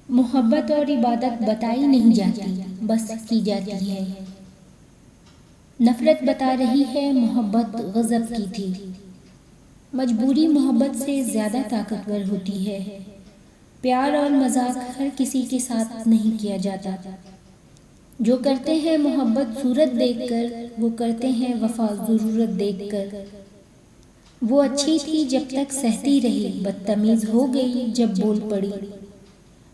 محبت اور عبادت بتائی نہیں جاتی، بس کی جاتی ہے۔ نفرت بتا رہی ہے محبت غضب کی تھی۔ مجبوری محبت سے زیادہ طاقتور ہوتی ہے۔ پیار اور مذاق ہر کسی کے ساتھ نہیں کیا جاتا۔ جو کرتے ہیں محبت صورت دیکھ کر، وہ کرتے ہیں وفا ضرورت دیکھ کر۔ وہ اچھی تھی جب تک سہتی رہی، بدتمیز ہو گئی جب بول پڑی۔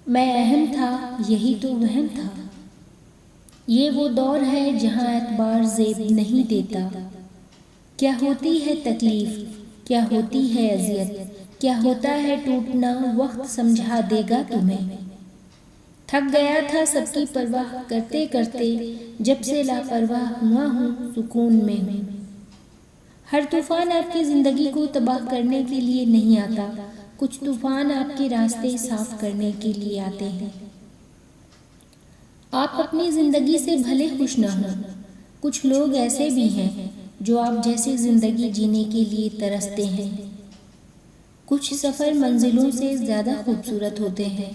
میں اہم تھا، یہی تو وہم تھا۔ یہ وہ دور ہے جہاں اعتبار زیب نہیں دیتا۔ کیا ہوتی ہے تکلیف، کیا ہوتی ہے اذیت، کیا ہوتا ہے ٹوٹنا، وقت سمجھا دے گا تمہیں۔ تھک گیا تھا سب کی پرواہ کرتے کرتے، جب سے لاپرواہ ہوا ہوں سکون میں ہوں۔ ہر طوفان آپ کی زندگی کو تباہ کرنے کے لیے نہیں آتا، کچھ طوفان آپ کے راستے صاف کرنے کے لیے آتے ہیں۔ آپ اپنی زندگی سے بھلے خوش نہ ہوں، کچھ لوگ ایسے بھی ہیں جو آپ جیسی زندگی جینے کے لیے ترستے ہیں۔ کچھ سفر منزلوں سے زیادہ خوبصورت ہوتے ہیں۔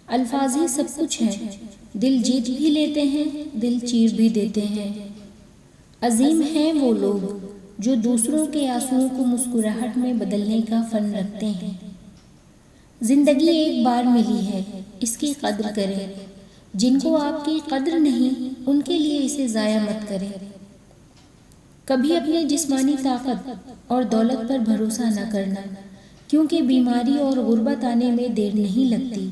الفاظ ہی سب کچھ ہیں، دل جیت بھی لیتے ہیں، دل چیر بھی دیتے ہیں۔ عظیم ہیں وہ لوگ جو دوسروں کے آنسوؤں کو مسکراہٹ میں بدلنے کا فن رکھتے ہیں۔ زندگی ایک بار ملی ہے، اس کی قدر کریں۔ جن کو آپ کی قدر نہیں، ان کے لیے اسے ضائع مت کریں۔ کبھی اپنی جسمانی طاقت اور دولت پر بھروسہ نہ کرنا، کیونکہ بیماری اور غربت آنے میں دیر نہیں لگتی۔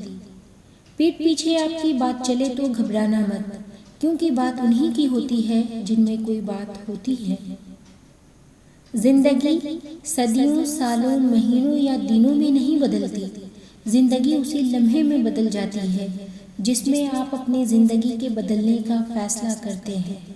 پیٹھ پیچھے آپ کی بات چلے تو گھبرانا مت، کیونکہ بات انہی کی ہوتی ہے جن میں کوئی بات ہوتی ہے۔ زندگی صدیوں، سالوں، مہینوں یا دنوں میں نہیں بدلتی، زندگی اسی لمحے میں بدل جاتی ہے جس میں آپ اپنی زندگی کے بدلنے کا فیصلہ کرتے ہیں۔